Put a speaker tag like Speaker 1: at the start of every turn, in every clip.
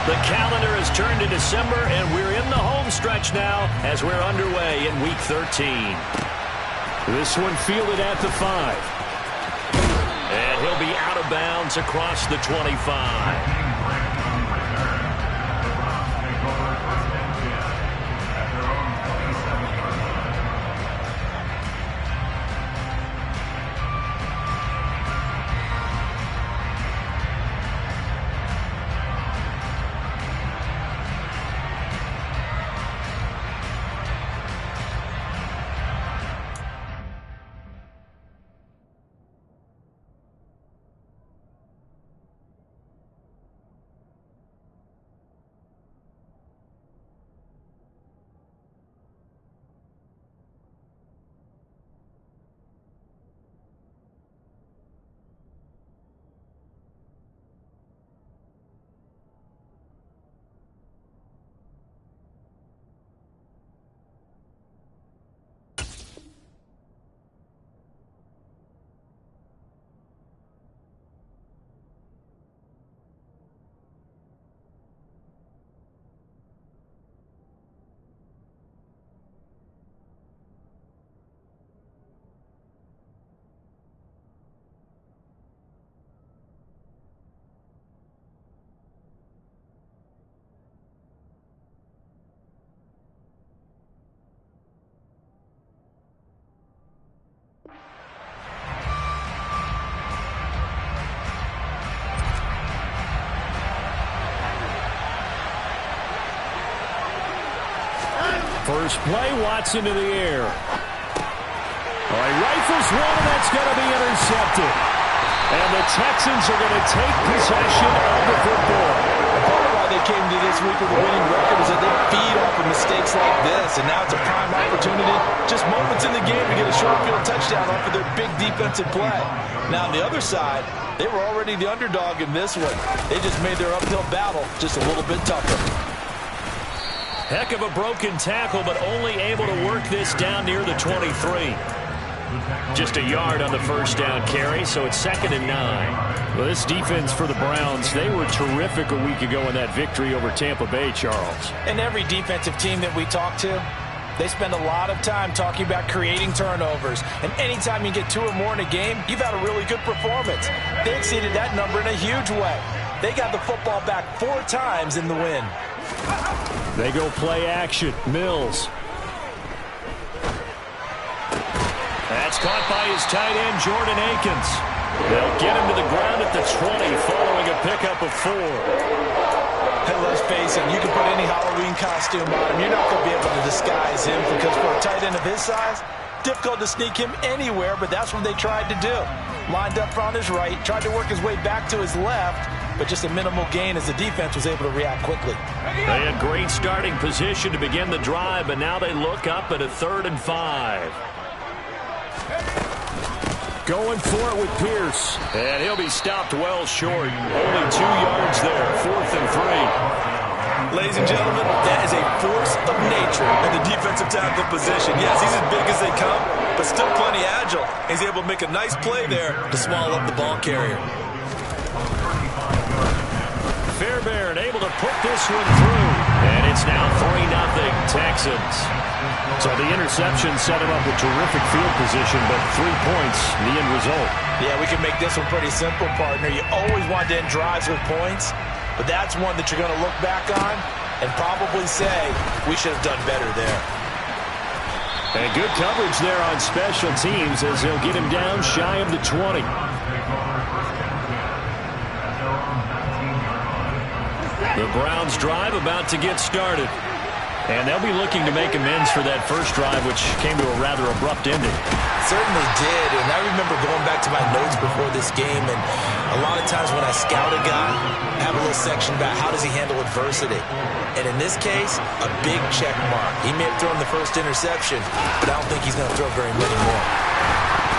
Speaker 1: The calendar has turned to December, and we're in the home stretch now as we're underway in Week 13. This one fielded at the 5. And he'll be out of bounds across the 25. First play, Watson to the air. Oh, he rifles one, and that's going to be intercepted. And the Texans are going to take possession of the football.
Speaker 2: Part of why they came to this week with a winning record is that they feed off of mistakes like this, and now it's a prime opportunity, just moments in the game, to get a short field touchdown off of their big defensive play. Now, on the other side, they were already the underdog in this one. They just made their uphill battle just a little bit tougher.
Speaker 1: Heck of a broken tackle, but only able to work this down near the 23. Just a yard on the first down carry, so it's 2nd and 9. Well, this defense for the Browns, they were terrific a week ago in that victory over Tampa Bay, Charles.
Speaker 3: And every defensive team that we talk to, they spend a lot of time talking about creating turnovers. And anytime you get 2 or more in a game, you've had a really good performance. They exceeded that number in a huge way. They got the football back 4 times in the win.
Speaker 1: They go play action. Mills. That's caught by his tight end, Jordan Akins. They'll get him to the ground at the 20 following a pickup of 4.
Speaker 3: Hey, let's face it, you can put any Halloween costume on him. You're not going to be able to disguise him, because for a tight end of his size, difficult to sneak him anywhere, but that's what they tried to do. Lined up on his right, tried to work his way back to his left, but just a minimal gain as the defense was able to react quickly.
Speaker 1: They had great starting position to begin the drive, but now they look up at a 3rd and 5. Going for it with Pierce. And he'll be stopped well short. Only 2 yards there. 4th and 3.
Speaker 2: Ladies and gentlemen, that is a force of nature in the defensive tackle position. Yes, he's as big as they come, but still plenty agile. He's able to make a nice play there to small up the ball carrier.
Speaker 1: Fairbairn able to put this one through. And it's now 3-0 Texans. So the interception set him up with terrific field position, but 3 points, the end result.
Speaker 3: Yeah, we can make this one pretty simple, partner. You always want to end drives with points, but that's one that you're going to look back on and probably say, we should have done better there.
Speaker 1: And good coverage there on special teams as they'll get him down shy of the 20. The Browns drive about to get started. And they'll be looking to make amends for that first drive, which came to a rather abrupt ending.
Speaker 3: Certainly did, and I remember going back to my notes before this game, and a lot of times when I scout a guy, I have a little section about how does he handle adversity. And in this case, a big check mark. He may have thrown the first interception, but I don't think he's going to throw very many more.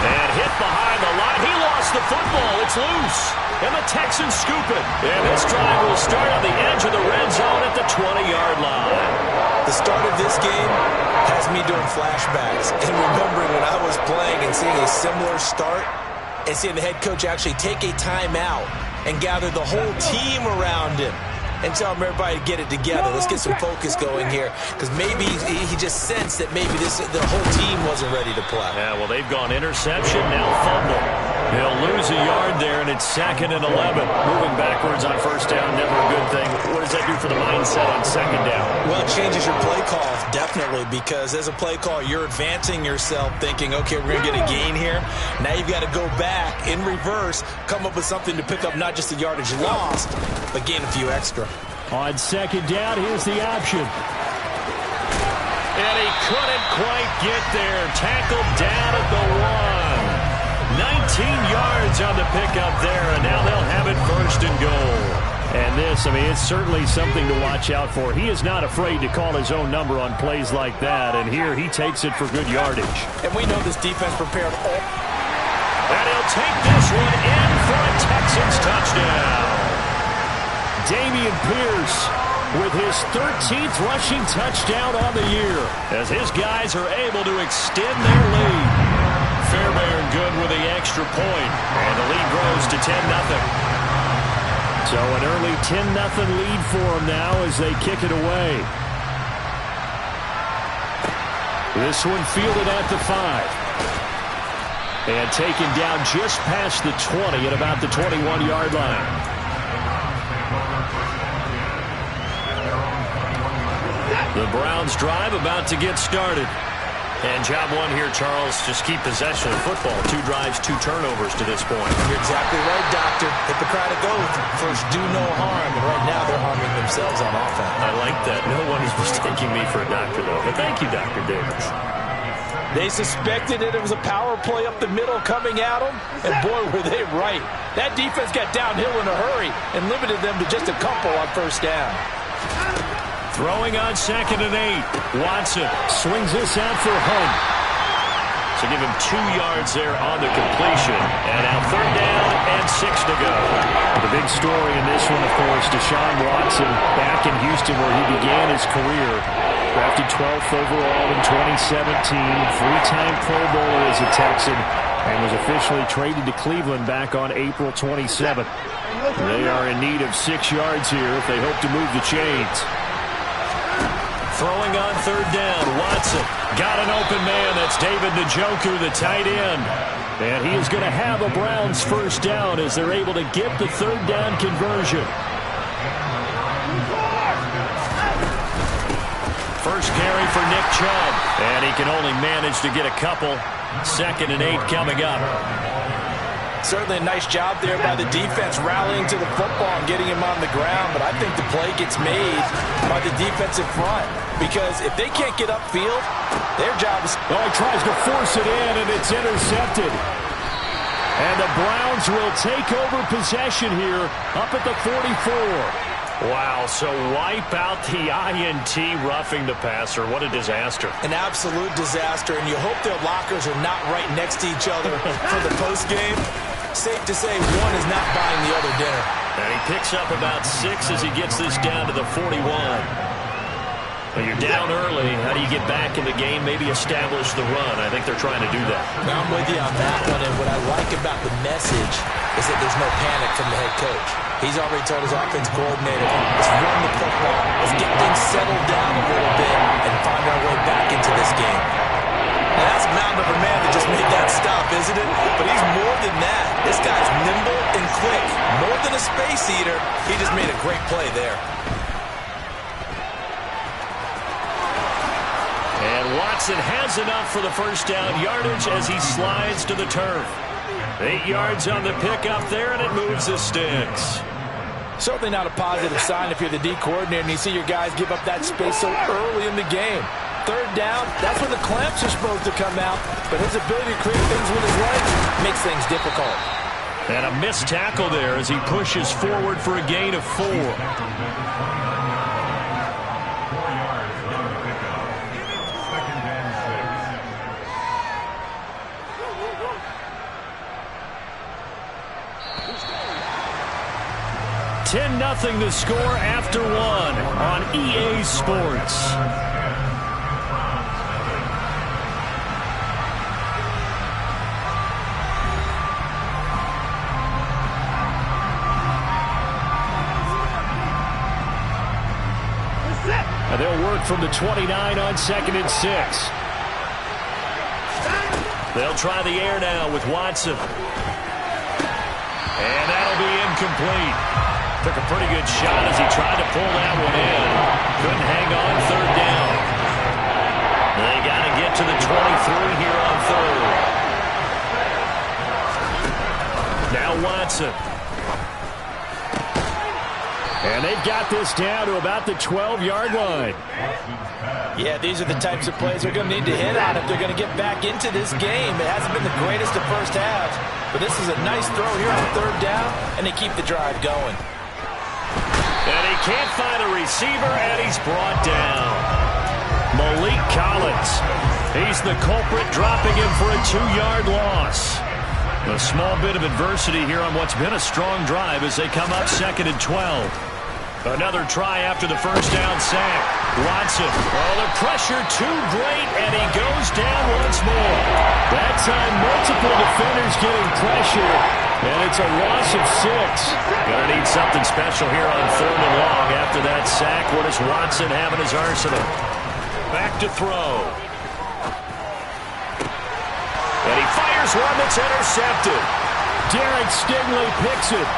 Speaker 1: And hit behind the line. He lost the football. It's loose. And the Texans scoop it. And this drive will start on the edge of the red zone at the 20-yard line.
Speaker 3: The start of this game has me doing flashbacks and remembering when I was playing and seeing a similar start and seeing the head coach actually take a timeout and gather the whole team around him and tell everybody to get it together. Let's get some focus going here, because maybe he just sensed that maybe the whole team wasn't ready to play.
Speaker 1: Yeah, well, they've gone interception, now fumble. He'll lose a yard there, and it's 2nd and 11. Moving backwards on first down, never a good thing. What does that do for the mindset on 2nd down?
Speaker 3: Well, it changes your play call, definitely, because as a play call, you're advancing yourself thinking, okay, we're going to get a gain here. Now you've got to go back in reverse, come up with something to pick up not just the yardage lost, but gain a few extra.
Speaker 4: On 2nd down, here's the option.
Speaker 1: And he couldn't quite get there. Tackled down at the 1. 19 yards on the pickup there, and now they'll have it 1st and goal.
Speaker 4: And this, I mean, it's certainly something to watch out for. He is not afraid to call his own number on plays like that, and here he takes it for good yardage.
Speaker 3: And we know this defense prepared all.
Speaker 1: And he'll take this one in for a Texans touchdown.
Speaker 4: Dameon Pierce with his 13th rushing touchdown on the year,
Speaker 1: as his guys are able to extend their lead. Fairbairn good with the extra point, and the lead grows to 10-0.
Speaker 4: So an early 10-0 lead for them now as they kick it away. This one fielded at the 5. And taken down just past the 20 at about the 21-yard line.
Speaker 1: The Browns drive about to get started. And job one here, Charles, just keep possession of the football. 2 drives, 2 turnovers to this point.
Speaker 3: You're exactly right, Doctor. Hippocratic oath. First, do no harm. And right now, they're harming themselves on offense.
Speaker 1: I like that. No one is mistaking me for a doctor, though. But thank you, Dr. Davis.
Speaker 3: They suspected it was a power play up the middle coming at them. And boy, were they right. That defense got downhill in a hurry and limited them to just a couple on first down.
Speaker 1: Throwing on 2nd and 8. Watson
Speaker 4: swings this out for Hunt.
Speaker 1: So give him 2 yards there on the completion. And now 3rd down and 6 to go.
Speaker 4: The big story in this one, of course, Deshaun Watson back in Houston where he began his career. Drafted 12th overall in 2017. 3-time Pro Bowler as a Texan. And was officially traded to Cleveland back on April 27th. They are in need of 6 yards here if they hope to move the chains.
Speaker 1: Throwing on 3rd down, Watson got an open man. That's David Njoku, the tight end.
Speaker 4: And he is going to have a Browns 1st down as they're able to get the 3rd down conversion.
Speaker 1: First carry for Nick Chubb. And he can only manage to get a couple. 2nd and 8 coming up.
Speaker 3: Certainly a nice job there by the defense rallying to the football and getting him on the ground, but I think the play gets made by the defensive front because if they can't get upfield, their job is...
Speaker 4: Oh, he tries to force it in, and it's intercepted. And the Browns will take over possession here up at the 44.
Speaker 1: Wow, so wipe out the INT roughing the passer. What a disaster.
Speaker 3: An absolute disaster, and you hope their lockers are not right next to each other for the postgame. Safe to say one is not buying the other dinner.
Speaker 1: And he picks up about 6 as he gets this down to the 41. Well, you're down early. How do you get back in the game? Maybe establish the run. I think they're trying to do that.
Speaker 3: I'm with you on that one, and what I like about the message is that there's no panic from the head coach. He's already told his offense coordinator, let's run the football, let's get things settled down a little bit and find our way back into this game. Now, that's a mountain of a man that just made that stop, isn't it? But he's more than that. This guy's nimble and quick. More than a space eater, he just made a great play there.
Speaker 1: And Watson has enough for the 1st down yardage as he slides to the turf. 8 yards on the pickup there, and it moves the sticks.
Speaker 3: Certainly not a positive sign if you're the D coordinator and you see your guys give up that space so early in the game. 3rd down, that's when the clamps are supposed to come out, but his ability to create things with his legs makes things difficult.
Speaker 1: And a missed tackle there as he pushes forward for a gain of 4. $10-0 the score after 1 on EA Sports.
Speaker 4: from the 29 on 2nd and 6.
Speaker 1: They'll try the air now with Watson. And that'll be incomplete. Took a pretty good shot as he tried to pull that one in. Couldn't hang on 3rd down. They got to get to the 23 here on 3rd. Now Watson.
Speaker 4: And they've got this down to about the 12-yard line.
Speaker 3: Yeah, these are the types of plays they're going to need to hit on if they're going to get back into this game. It hasn't been the greatest of first halves, but this is a nice throw here on 3rd down, and they keep the drive going.
Speaker 1: And he can't find a receiver, and he's brought down. Malik Collins. He's the culprit, dropping him for a 2-yard loss. A small bit of adversity here on what's been a strong drive as they come up 2nd and 12. Another try after the first down sack. Watson. Oh, the pressure too great, and he goes down once more.
Speaker 4: That time, multiple defenders getting pressure, and it's a loss of 6.
Speaker 1: Gonna need something special here on 3rd and long after that sack. What does Watson have in his arsenal? Back to throw. And he fires one that's intercepted.
Speaker 4: Derek Stingley picks it.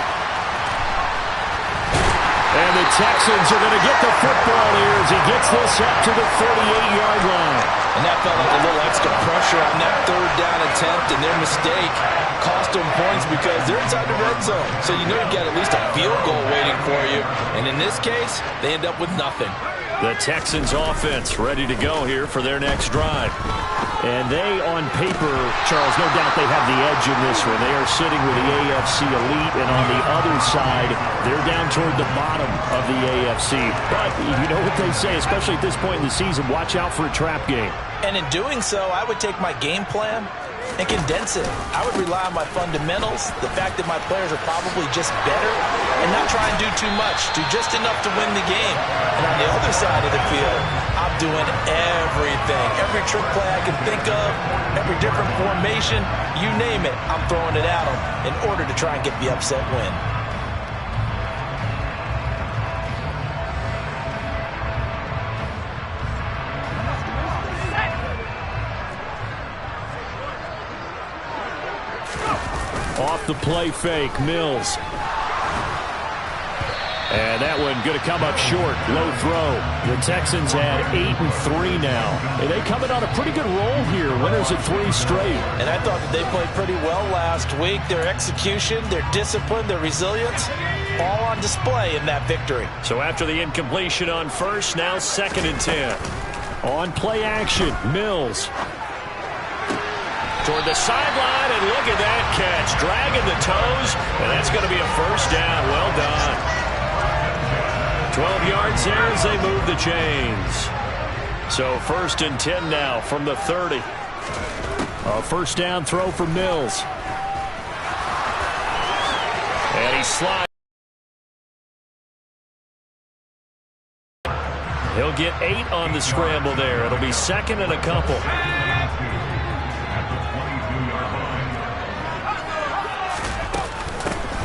Speaker 4: And the Texans are going to get the football here as he gets this up to the 38-yard line.
Speaker 2: And that felt like a little extra pressure on that 3rd down attempt, and their mistake cost them points because they're inside the red zone. So you know you've got at least a field goal waiting for you. And in this case, they end up with nothing.
Speaker 1: The Texans offense ready to go here for their next drive.
Speaker 4: And they, on paper, Charles, no doubt they have the edge in this one. They are sitting with the AFC elite, and on the other side, they're down toward the bottom of the AFC. But you know what they say, especially at this point in the season, watch out for a trap game.
Speaker 3: And in doing so, I would take my game plan and condense it. I would rely on my fundamentals, the fact that my players are probably just better, and not try and do too much, do just enough to win the game. And on the other side of the field, I'm doing everything. Every trick play I can think of, every different formation, you name it, I'm throwing it at them in order to try and get the upset win.
Speaker 4: Off the play fake, Mills. And that one going to come up short. Low throw. The Texans had 8-3 now. And they coming on a pretty good roll here. Winners at 3 straight.
Speaker 3: And I thought that they played pretty well last week. Their execution, their discipline, their resilience, all on display in that victory.
Speaker 1: So after the incompletion on 1st, now 2nd and 10.
Speaker 4: On play action, Mills.
Speaker 1: Toward the sideline, and look at that catch. Dragging the toes, and that's going to be a 1st down. Well done. 12 yards there as they move the chains. So 1st and 10 now from the 30.
Speaker 4: A 1st down throw for Mills.
Speaker 1: And he slides. He'll get 8 on the scramble there. It'll be 2nd and a couple.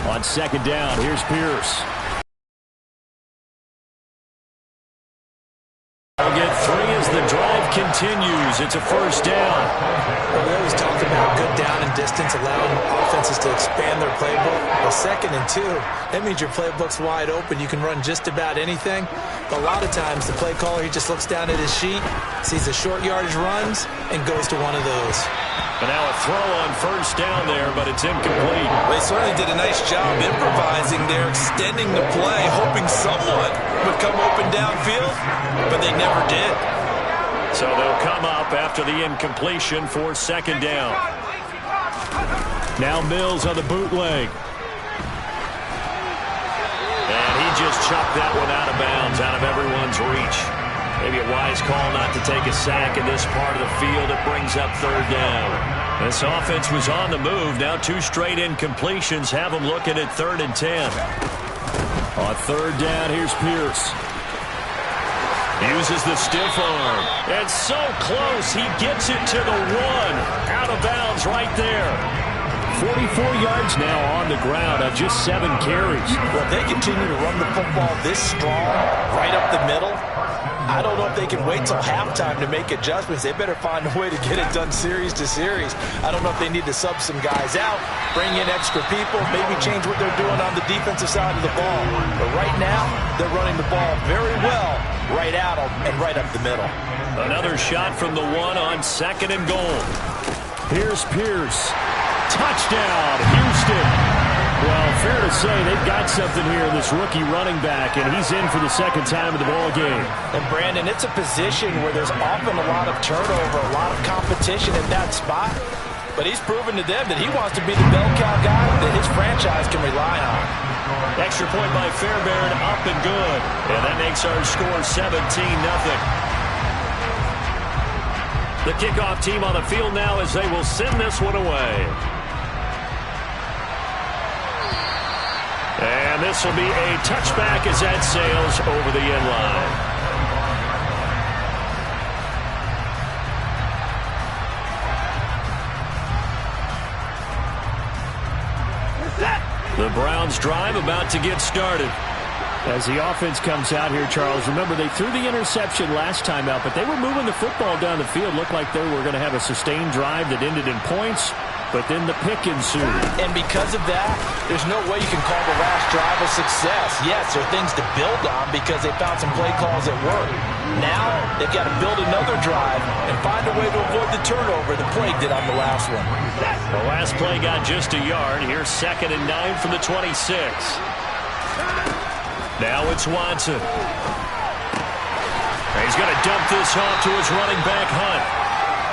Speaker 4: On 2nd down, here's Pierce.
Speaker 1: They'll get 3 as the drive continues. It's a 1st down.
Speaker 3: Well, we always talk about good down and distance, allowing offenses to expand their playbook. Well, 2nd and 2, that means your playbook's wide open. You can run just about anything. But a lot of times, the play caller, he just looks down at his sheet, sees the short yardage runs, and goes to one of those.
Speaker 1: And now a throw on 1st down there, but it's incomplete.
Speaker 2: They certainly did a nice job improvising there, extending the play, hoping someone would come open downfield, but they never did.
Speaker 1: So they'll come up after the incompletion for 2nd down.
Speaker 4: Now Mills on the bootleg.
Speaker 1: And he just chucked that one out of bounds, out of everyone's reach. Maybe a wise call not to take a sack in this part of the field. It brings up 3rd down. This offense was on the move. Now 2 straight incompletions have them looking at 3rd and 10.
Speaker 4: On 3rd down, here's Pierce.
Speaker 1: Uses the stiff arm. And so close, he gets it to the 1. Out of bounds right there.
Speaker 4: 44 yards now on the ground on just 7 carries.
Speaker 3: Well, if they continue to run the football this strong, right up the middle, I don't know if they can wait till halftime to make adjustments. They better find a way to get it done series to series. I don't know if they need to sub some guys out, bring in extra people, maybe change what they're doing on the defensive side of the ball. But right now, they're running the ball very well right at them and right up the middle.
Speaker 1: Another shot from the 1 on 2nd and goal.
Speaker 4: Here's Pierce. Touchdown, Houston. Well, fair to say they've got something here in this rookie running back, and he's in for the 2nd time in the ball game.
Speaker 3: And, Brandon, it's a position where there's often a lot of turnover, a lot of competition at that spot. But he's proven to them that he wants to be the bell cow guy that his franchise can rely on.
Speaker 1: Extra point by Fairbairn, up and good. And that makes our score 17-0. The kickoff team on the field now as they will send this one away. And this will be a touchback as that sails over the end line. The Browns drive about to get started.
Speaker 4: As the offense comes out here, Charles, remember they threw the interception last time out, but they were moving the football down the field. Looked like they were going to have a sustained drive that ended in points, but then the pick ensued.
Speaker 3: And because of that, there's no way you can call the last drive a success. Yes, there are things to build on because they found some play calls that work. Now, they've got to build another drive and find a way to avoid the turnover the play did on the last one.
Speaker 1: The last play got just a yard. Here's 2nd and 9 from the 26. Now it's Watson. He's going to dump this off to his running back, Hunt.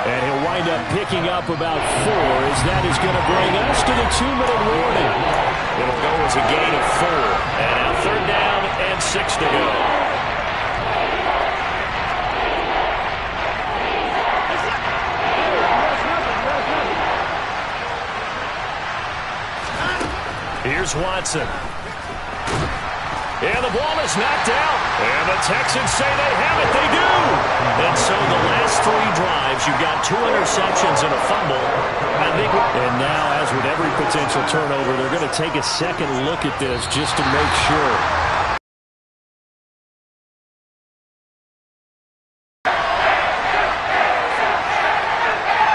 Speaker 4: And he'll wind up picking up about 4 as that is going to bring us to the 2-minute warning.
Speaker 1: It'll go as a gain of 4. And now 3rd down and 6 to go. Here's Watson. And the ball is knocked out. And the Texans say they have it. They do. And so the last 3 drives, you've got 2 interceptions and a fumble.
Speaker 4: And now, as with every potential turnover, they're going to take a second look at this just to make sure.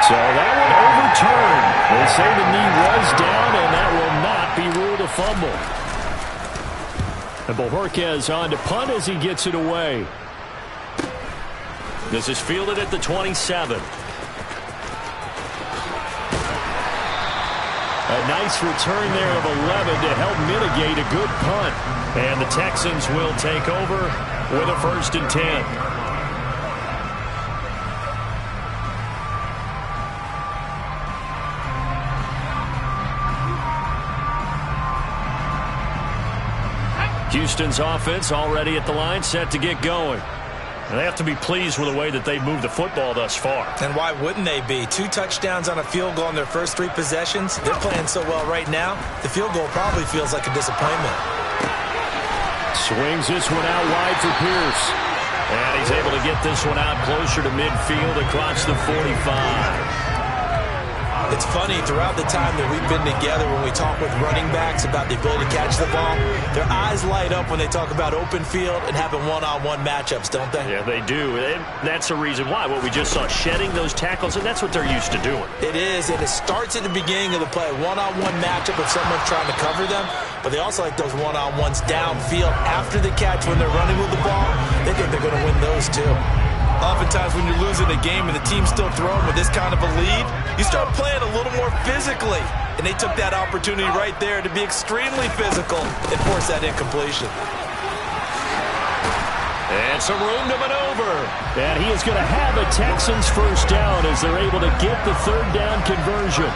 Speaker 4: So that one overturned. They say the knee was down, and that will not be ruled a fumble. And Bojorquez on to punt as he gets it away.
Speaker 1: This is fielded at the 27.
Speaker 4: A nice return there of 11 to help mitigate a good punt.
Speaker 1: And the Texans will take over with a 1st and 10. Houston's offense already at the line, set to get going. And they have to be pleased with the way that they've moved the football thus far.
Speaker 3: And why wouldn't they be? 2 touchdowns on a field goal in their first 3 possessions. They're playing so well right now, the field goal probably feels like a disappointment.
Speaker 4: Swings this one out wide for Pierce.
Speaker 1: And he's able to get this one out closer to midfield across the 45.
Speaker 3: It's funny, throughout the time that we've been together, when we talk with running backs about the ability to catch the ball, their eyes light up when they talk about open field and having one-on-one matchups, don't they?
Speaker 1: Yeah, they do. And that's the reason why. What we just saw, shedding those tackles, and that's what they're used to doing.
Speaker 3: It is, and it starts at the beginning of the play. One-on-one matchup if someone's trying to cover them, but they also like those one-on-ones downfield after the catch when they're running with the ball. They think they're going to win those, too. Oftentimes when you're losing a game and the team's still throwing with this kind of a lead, you start playing a little more physically. And they took that opportunity right there to be extremely physical and force that incompletion.
Speaker 1: And some room to maneuver.
Speaker 4: And he is going to have a Texans 1st down as they're able to get the 3rd down conversion.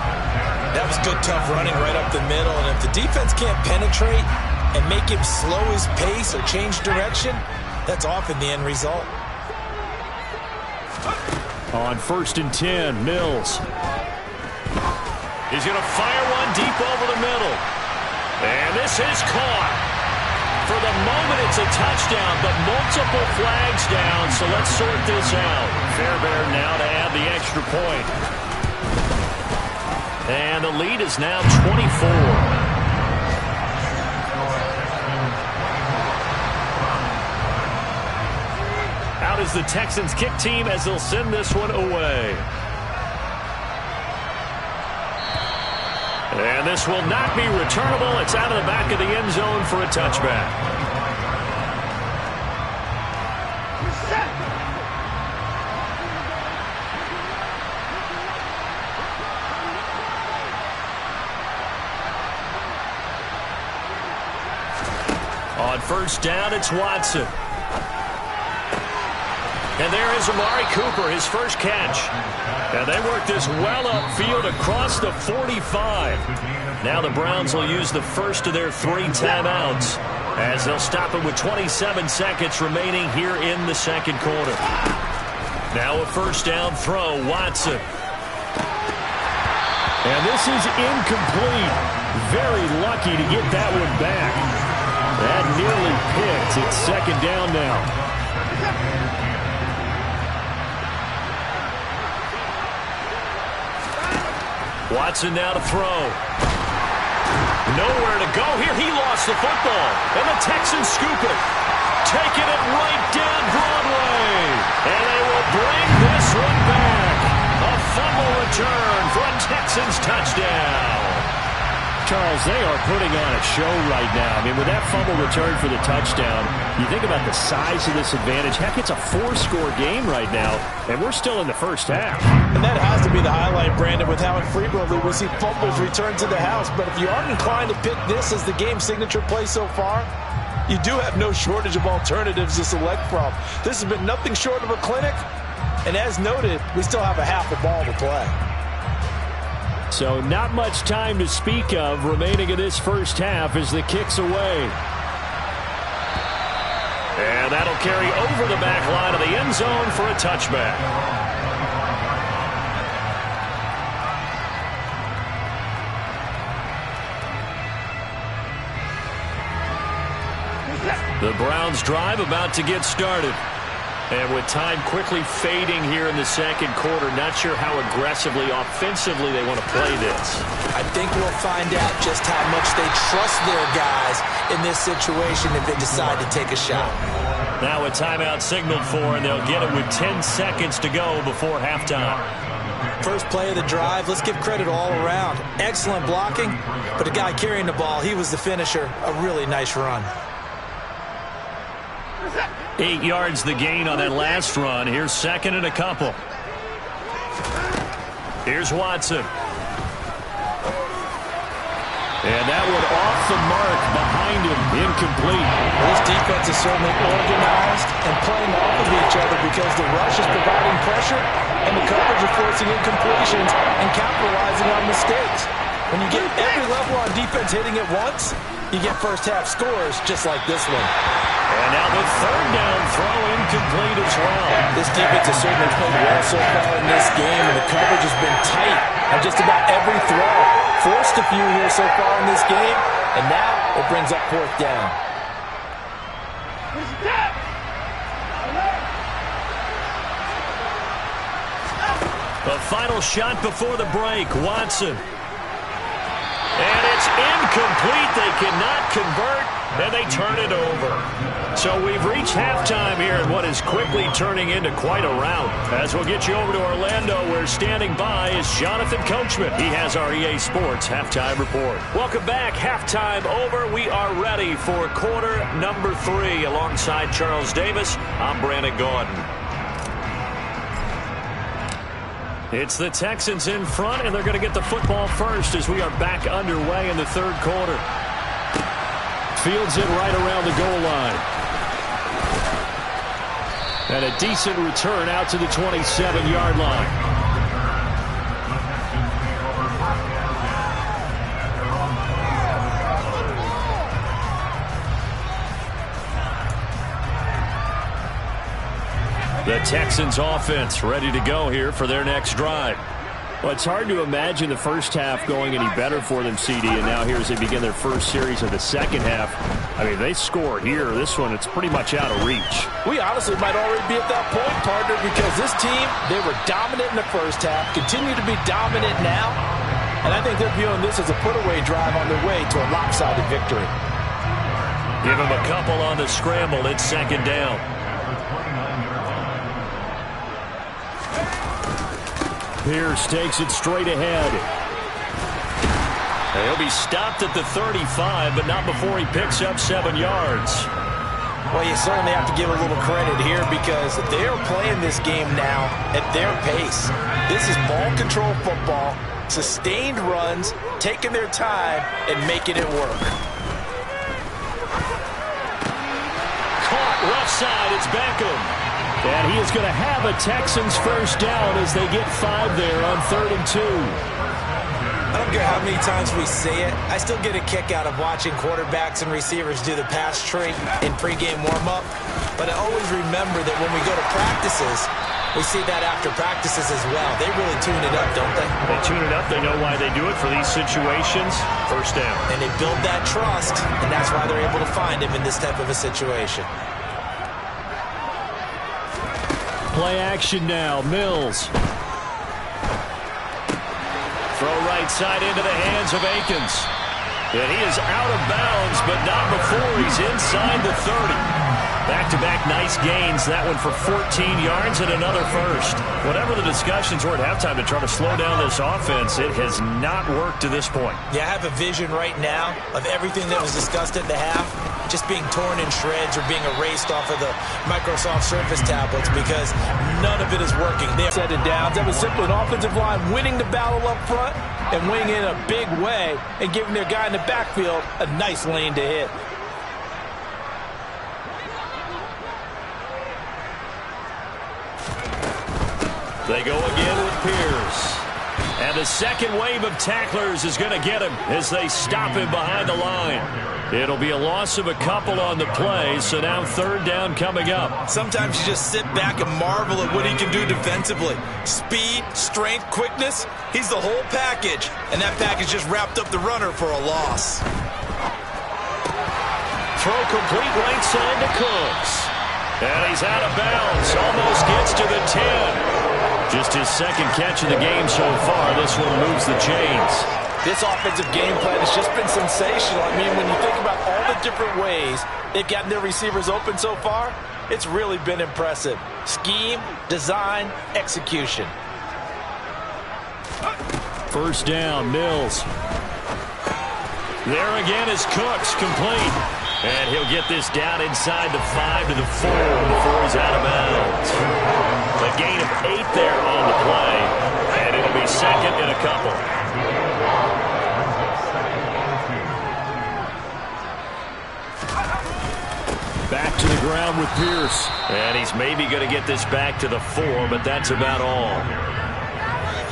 Speaker 3: That was good, tough running right up the middle. And if the defense can't penetrate and make him slow his pace or change direction, that's often the end result.
Speaker 4: On 1st and 10, Mills.
Speaker 1: He's going to fire one deep over the middle. And this is caught. For the moment, it's a touchdown, but multiple flags down, so let's sort this out. Fairbairn now to add the extra point. And the lead is now 24. Out is the Texans kick team as they'll send this one away. And this will not be returnable. It's out of the back of the end zone for a touchback. On first down, it's Watson. And there is Amari Cooper, his first catch. And they work this well upfield across the 45. Now the Browns will use the first of their 3 timeouts as they'll stop it with 27 seconds remaining here in the second quarter. Now a first down throw, Watson.
Speaker 4: And this is incomplete. Very lucky to get that one back. That nearly picked. It's second down now.
Speaker 1: Watson now to throw. Nowhere to go here. He lost the football. And the Texans scoop it. Taking it right down Broadway. And they will bring this one back. A fumble return for a Texans touchdown.
Speaker 4: Charles, they are putting on a show right now. I mean, with that fumble return for the touchdown, you think about the size of this advantage. Heck, it's a 4-score game right now, and we're still in the first half.
Speaker 3: And that has to be the highlight, Brandon, with how infrequently we see fumbles return to the house. But if you aren't inclined to pick this as the game signature play so far, you do have no shortage of alternatives to select from. This has been nothing short of a clinic. And as noted, we still have a half a ball to play.
Speaker 4: So not much time to speak of remaining in this first half as the kick's away.
Speaker 1: And that'll carry over the back line of the end zone for a touchback. The Browns drive about to get started. And with time quickly fading here in the second quarter, not sure how aggressively, offensively they want to play this.
Speaker 3: I think we'll find out just how much they trust their guys in this situation if they decide to take a shot.
Speaker 1: Now a timeout signaled for, and they'll get it with 10 seconds to go before halftime.
Speaker 3: First play of the drive, let's give credit all around. Excellent blocking, but the guy carrying the ball, he was the finisher. A really nice run.
Speaker 1: 8 yards the gain on that last run. Here's second and a couple. Here's Watson.
Speaker 4: And that one off the mark behind him. Incomplete.
Speaker 3: This defense is certainly organized and playing off of each other because the rush is providing pressure and the coverage is forcing incompletions and capitalizing on mistakes. When you get every level on defense hitting at once, you get first half scores just like this one.
Speaker 1: And now the third down throw incomplete as well.
Speaker 3: This defense has certainly played well so far in this game, and the coverage has been tight on just about every throw. Forced a few here so far in this game, and now it brings up fourth down.
Speaker 1: The final shot before the break, Watson. And it's incomplete. They cannot convert, and they turn it over. So we've reached halftime here in what is quickly turning into quite a rout. As we'll get you over to Orlando, where standing by is Jonathan Coachman. He has our EA Sports Halftime Report. Welcome back. Halftime over. We are ready for quarter number 3. Alongside Charles Davis, I'm Brandon Gaudin. It's the Texans in front, and they're going to get the football first as we are back underway in the third quarter.
Speaker 4: Fields it right around the goal line. And a decent return out to the 27-yard line.
Speaker 1: The Texans offense ready to go here for their next drive.
Speaker 4: Well, it's hard to imagine the first half going any better for them, CD, and now here as they begin their first series of the second half. I mean, they score here. This one, it's pretty much out of reach.
Speaker 3: We honestly might already be at that point, partner, because this team, they were dominant in the first half, continue to be dominant now, and I think they're viewing this as a put-away drive on their way to a lopsided victory.
Speaker 1: Give them a couple on the scramble. It's second down.
Speaker 4: Pierce takes it straight ahead.
Speaker 1: He'll be stopped at the 35, but not before he picks up 7 yards.
Speaker 3: Well, you certainly have to give a little credit here because they are playing this game now at their pace. This is ball control football, sustained runs, taking their time, and making it work.
Speaker 1: Caught left side, it's Beckham.
Speaker 4: And he is going to have a Texans first down as they get 5 there on 3rd and 2.
Speaker 3: I don't care how many times we say it, I still get a kick out of watching quarterbacks and receivers do the pass tree in pregame warm-up. But I always remember that when we go to practices, we see that after practices as well. They really tune it up, don't they?
Speaker 1: They tune it up. They know why they do it for these situations. First down.
Speaker 3: And they build that trust, and that's why they're able to find him in this type of a situation.
Speaker 4: Play action now. Mills.
Speaker 1: Throw right side into the hands of Akins. And he is out of bounds, but not before he's inside the 30. Back-to-back nice gains. That one for 14 yards and another first. Whatever the discussions were at halftime to try to slow down this offense, it has not worked to this point.
Speaker 3: Yeah, I have a vision right now of everything that was discussed at the half just being torn in shreds or being erased off of the Microsoft Surface tablets because none of it is working. They set it down. That was simply an offensive line winning the battle up front and winning in a big way and giving their guy in the backfield a nice lane to hit.
Speaker 1: They go again with Pierce. And the second wave of tacklers is going to get him as they stop him behind the line. It'll be a loss of a couple on the play, so now 3rd down coming up.
Speaker 3: Sometimes you just sit back and marvel at what he can do defensively. Speed, strength, quickness, he's the whole package. And that package just wrapped up the runner for a loss.
Speaker 1: Throw complete right side to Cooks. And he's out of bounds, almost gets to the 10. Just his second catch of the game so far. This one moves the chains.
Speaker 3: This offensive game plan has just been sensational. I mean, when you think about all the different ways they've gotten their receivers open so far, it's really been impressive. Scheme, design, execution.
Speaker 4: First down, Mills.
Speaker 1: There again is Cooks, complete. And he'll get this down inside the 5 to the 4 before he's out of bounds. A gain of 8 there on the play. And it'll be second and a couple.
Speaker 4: Back to the ground with Pierce.
Speaker 1: And he's maybe going to get this back to the 4, but that's about all.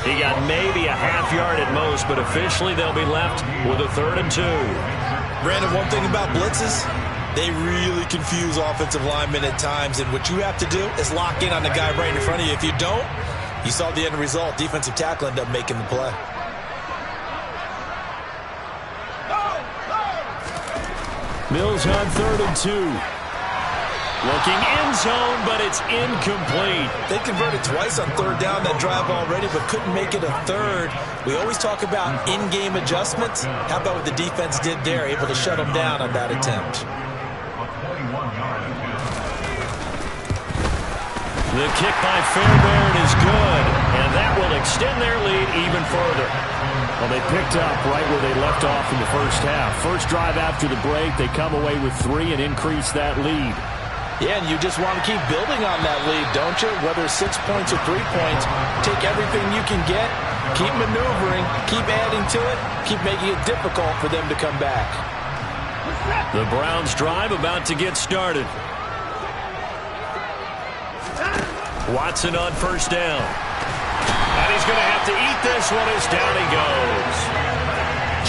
Speaker 1: He got maybe a half yard at most, but officially they'll be left with a 3rd and 2.
Speaker 3: Brandon, one thing about blitzes, they really confuse offensive linemen at times, and what you have to do is lock in on the guy right in front of you. If you don't, you saw the end result. Defensive tackle ended up making the play.
Speaker 4: Mills on 3rd and 2.
Speaker 1: Looking end zone, but it's incomplete.
Speaker 3: They converted twice on 3rd down that drive already, but couldn't make it a 3rd. We always talk about in-game adjustments. How about what the defense did there, able to shut them down on that attempt?
Speaker 1: The kick by Fairbairn is good, and that will extend their lead even further.
Speaker 4: Well, they picked up right where they left off in the first half. First drive after the break, they come away with 3 and increase that lead.
Speaker 3: Yeah, and you just want to keep building on that lead, don't you? Whether 6 points or 3 points, take everything you can get, keep maneuvering, keep adding to it, keep making it difficult for them to come back.
Speaker 1: The Browns drive about to get started. Watson on first down. And he's going to have to eat this one as down he goes.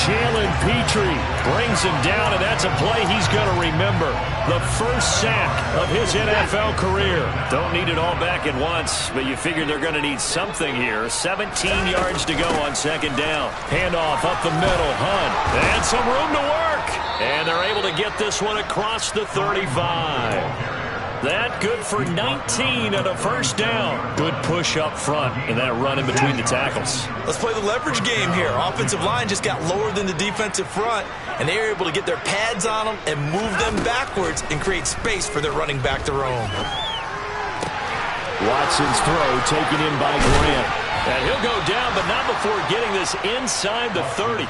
Speaker 4: Jalen Petrie
Speaker 1: brings him down, and that's a play he's going to remember. The first sack of his NFL career. Don't need it all back at once, but you figure they're going to need something here. 17 yards to go on 2nd down. Handoff up the middle, Hunt. And some room to work. And they're able to get this one across the 35. That good for 19 and a first down. Good push up front and that run in between the tackles.
Speaker 3: Let's play the leverage game here. Offensive line just got lower than the defensive front, and they were able to get their pads on them and move them backwards and create space for their running back to roam.
Speaker 4: Watson's throw taken in by Grant.
Speaker 1: And he'll go down, but not before getting this inside the 30.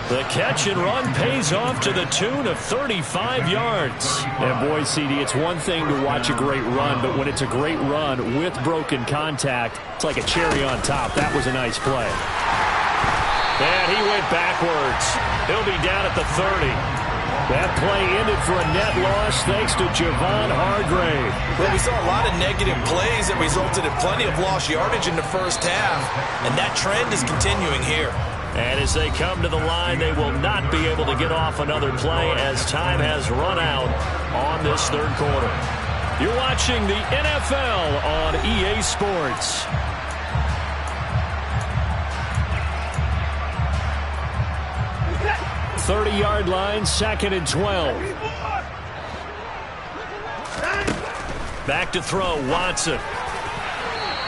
Speaker 1: The catch and run pays off to the tune of 35 yards.
Speaker 4: And boy, CD, it's one thing to watch a great run, but when it's a great run with broken contact, it's like a cherry on top. That was a nice play.
Speaker 1: And he went backwards. He'll be down at the 30. That play ended for a net loss thanks to Javon Hargrave.
Speaker 3: Well, we saw a lot of negative plays that resulted in plenty of lost yardage in the first half, and that trend is continuing here.
Speaker 1: And as they come to the line, they will not be able to get off another play as time has run out on this third quarter. You're watching the NFL on EA Sports. 30-yard line, 2nd and 12. Back to throw, Watson.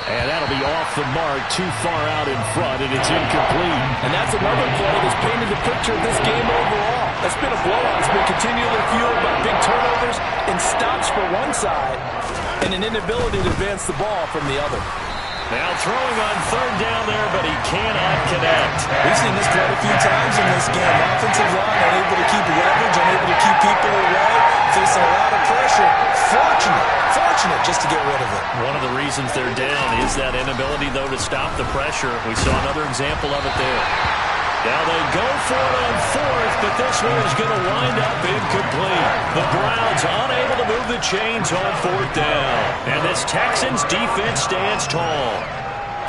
Speaker 1: And that'll be off the mark, too far out in front, and it's incomplete.
Speaker 3: And that's another play that's painted the picture of this game overall. It's been a blowout. It's been continually fueled by big turnovers and stops for one side and an inability to advance the ball from the other.
Speaker 1: Now throwing on third down there, but he cannot connect.
Speaker 3: We've seen this quite a few times in this game. Offensive line unable to keep leverage, unable to keep people away, facing a lot of pressure. Fortunate just to get rid of it.
Speaker 1: One of the reasons they're down is that inability, though, to stop the pressure. We saw another example of it there. Now they go for it on fourth, but this one is going to wind up incomplete. The Browns unable to move the chains on fourth down. And this Texans defense stands tall.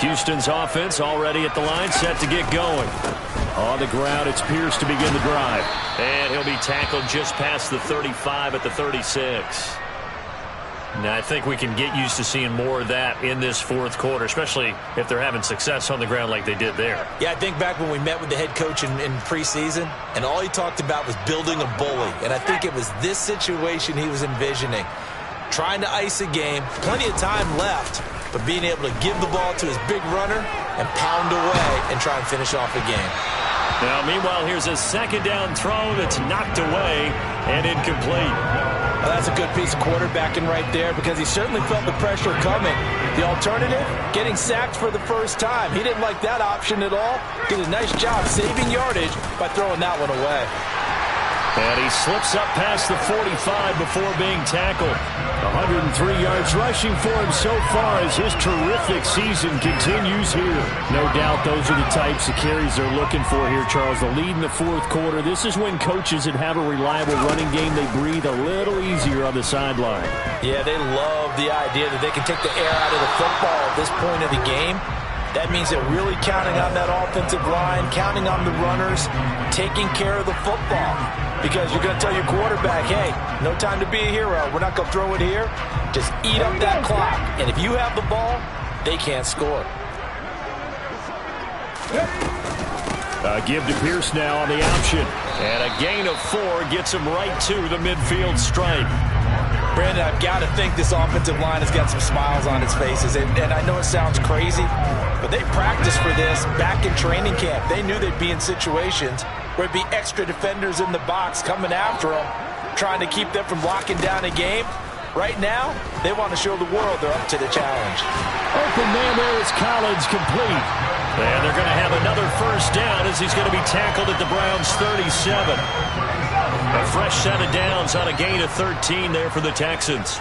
Speaker 1: Houston's offense already at the line, set to get going.
Speaker 4: On the ground, it's Pierce to begin the drive.
Speaker 1: And he'll be tackled just past the 35 at the 36. Now, I think we can get used to seeing more of that in this fourth quarter, especially if they're having success on the ground like they did there.
Speaker 3: Yeah, I think back when we met with the head coach in preseason, and all he talked about was building a bully. And I think it was this situation he was envisioning. Trying to ice a game, plenty of time left, but being able to give the ball to his big runner and pound away and try and finish off a game.
Speaker 1: Now, meanwhile, here's a second down throw that's knocked away and incomplete.
Speaker 3: Well, that's a good piece of quarterbacking right there because he certainly felt the pressure coming. The alternative, getting sacked for the first time. He didn't like that option at all. Did a nice job saving yardage by throwing that one away.
Speaker 1: And he slips up past the 45 before being tackled.
Speaker 4: 103 yards rushing for him so far as his terrific season continues here. No doubt those are the types of carries they're looking for here, Charles. The lead in the fourth quarter. This is when coaches that have a reliable running game, they breathe a little easier on the sideline.
Speaker 3: Yeah, they love the idea that they can take the air out of the football at this point of the game. That means they're really counting on that offensive line, counting on the runners, taking care of the football. Because you're going to tell your quarterback, hey, no time to be a hero. We're not going to throw it here. Just eat up that clock. And if you have the ball, they can't score.
Speaker 4: Give to Pierce now on the option.
Speaker 1: And a gain of 4 gets him right to the midfield stripe.
Speaker 3: Brandon, I've got to think this offensive line has got some smiles on its faces. And I know it sounds crazy, but they practiced for this back in training camp. They knew they'd be in situations where it'd be extra defenders in the box coming after them, trying to keep them from locking down a game. Right now, they want to show the world they're up to the challenge.
Speaker 4: Open man there is Collins, complete.
Speaker 1: And they're going to have another first down as he's going to be tackled at the Browns' 37. A fresh set of downs on a gain of 13 there for the Texans.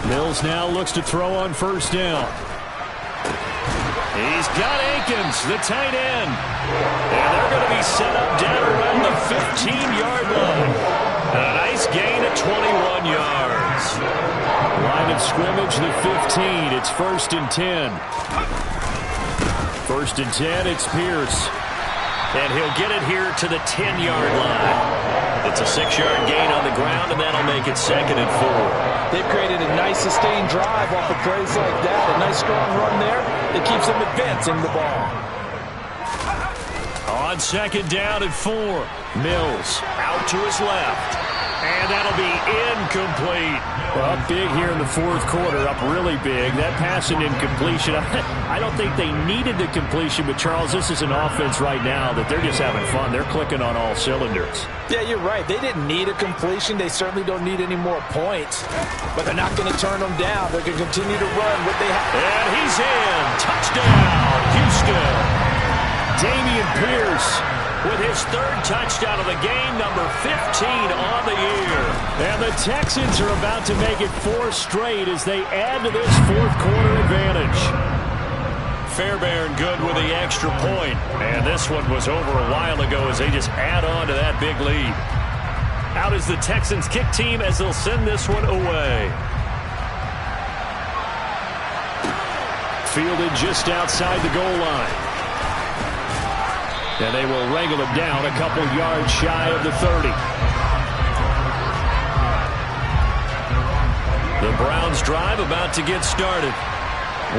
Speaker 4: Mills now looks to throw on first down.
Speaker 1: He's got Akins, the tight end. And they're going to be set up down around the 15-yard line. A nice gain of 21 yards.
Speaker 4: Line of scrimmage, the 15. It's 1st and 10. 1st and 10, it's Pierce.
Speaker 1: And he'll get it here to the 10-yard line. It's a 6-yard gain on the ground, and that'll make it 2nd and 4.
Speaker 3: They've created a nice sustained drive off of plays like that. A nice strong run there that keeps them advancing the ball.
Speaker 1: On 2nd down and 4. Mills out to his left. And that'll be incomplete.
Speaker 4: Well, up big here in the fourth quarter, up really big. That pass and incompletion, I don't think they needed the completion, but Charles, this is an offense right now that they're just having fun. They're clicking on all cylinders.
Speaker 3: Yeah, you're right. They didn't need a completion. They certainly don't need any more points, but they're not going to turn them down. They're going to continue to run what they have.
Speaker 1: And he's in. Touchdown, Houston. Dameon Pierce with his third touchdown of the game, number 15 on the year. And the Texans are about to make it 4 straight as they add to this fourth quarter advantage. Fairbairn good with the extra point. And this one was over a while ago as they just add on to that big lead. Out is the Texans kick team as they'll send this one away. Fielded just outside the goal line. And they will wrangle him down a couple yards shy of the 30. The Browns drive about to get started.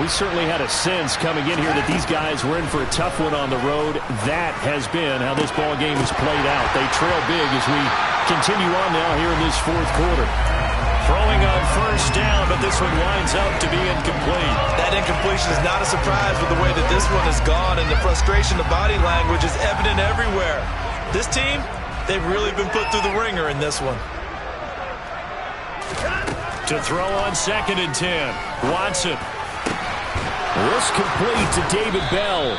Speaker 1: We certainly had a sense coming in here that these guys were in for a tough one on the road. That has been how this ball game has played out. They trail big as we continue on now here in this fourth quarter. Throwing on first down, but this one winds up to be incomplete.
Speaker 2: That incompletion is not a surprise with the way that this one has gone, and the frustration, the body language is evident everywhere. This team, they've really been put through the ringer in this one.
Speaker 1: To throw on 2nd and 10. Watson. This complete to David Bell.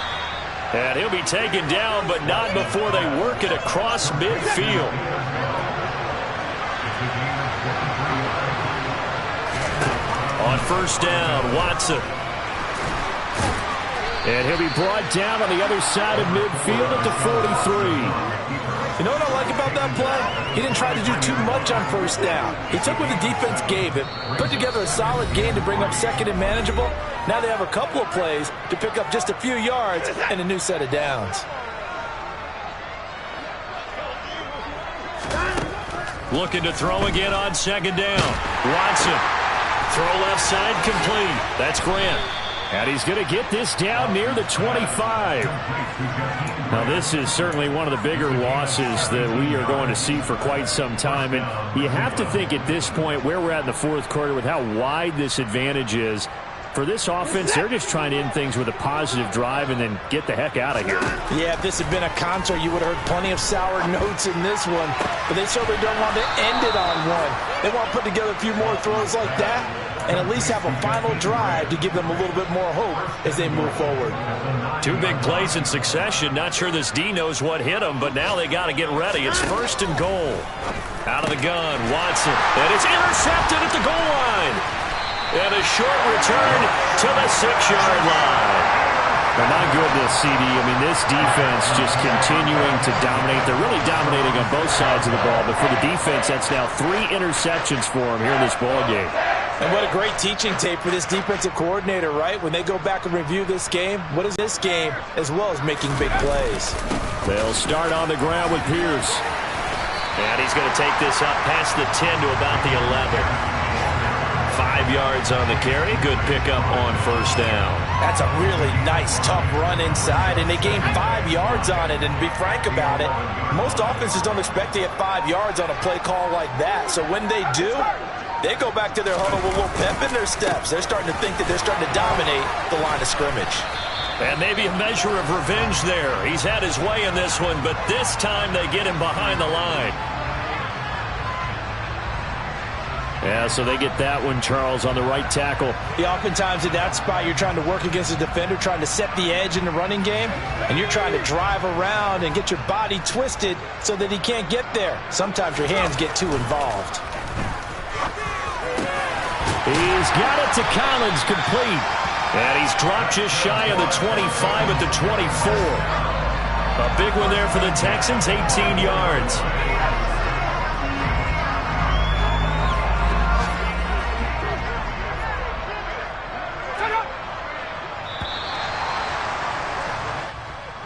Speaker 1: And he'll be taken down, but not before they work it across midfield. On first down, Watson. And he'll be brought down on the other side of midfield at the 43.
Speaker 3: You know what I like about that play? He didn't try to do too much on first down. He took what the defense gave him, put together a solid game to bring up 2nd and manageable. Now they have a couple of plays to pick up just a few yards and a new set of downs.
Speaker 1: Looking to throw again on 2nd down. Watson. Throw left side complete. That's Grant. And he's going to get this down near the 25. Now, this is certainly one of the bigger losses that we are going to see for quite some time. And you have to think at this point where we're at in the fourth quarter with how wide this advantage is. For this offense, they're just trying to end things with a positive drive and then get the heck out of here.
Speaker 3: Yeah, if this had been a concert, you would have heard plenty of sour notes in this one. But they certainly don't want to end it on one. They want to put together a few more throws like that and at least have a final drive to give them a little bit more hope as they move forward.
Speaker 1: 2 big plays in succession. Not sure this D knows what hit them, but now they got to get ready. It's 1st and goal. Out of the gun, Watson. And it's intercepted at the goal line. And a short return to the 6-yard line. Well, my goodness, CD. I mean, this defense just continuing to dominate. They're really dominating on both sides of the ball. But for the defense, that's now 3 interceptions for them here in this ball game.
Speaker 3: And what a great teaching tape for this defensive coordinator, right? When they go back and review this game, what is this game as well as making big plays?
Speaker 1: They'll start on the ground with Pierce. And he's going to take this up past the 10 to about the 11. 5 yards on the carry. Good pickup on first down.
Speaker 3: That's a really nice, tough run inside, and they gained 5 yards on it. And to be frank about it, most offenses don't expect to get 5 yards on a play call like that. So when they do, they go back to their huddle with a little pep in their steps. They're starting to think that they're starting to dominate the line of scrimmage.
Speaker 1: And maybe a measure of revenge there. He's had his way in this one, but this time they get him behind the line. Yeah, so they get that one, Charles, on the right tackle.
Speaker 3: Yeah, oftentimes in that spot, you're trying to work against a defender, trying to set the edge in the running game, and you're trying to drive around and get your body twisted so that he can't get there. Sometimes your hands get too involved.
Speaker 1: He's got it to Collins, complete. And he's dropped just shy of the 25 at the 24. A big one there for the Texans, 18 yards.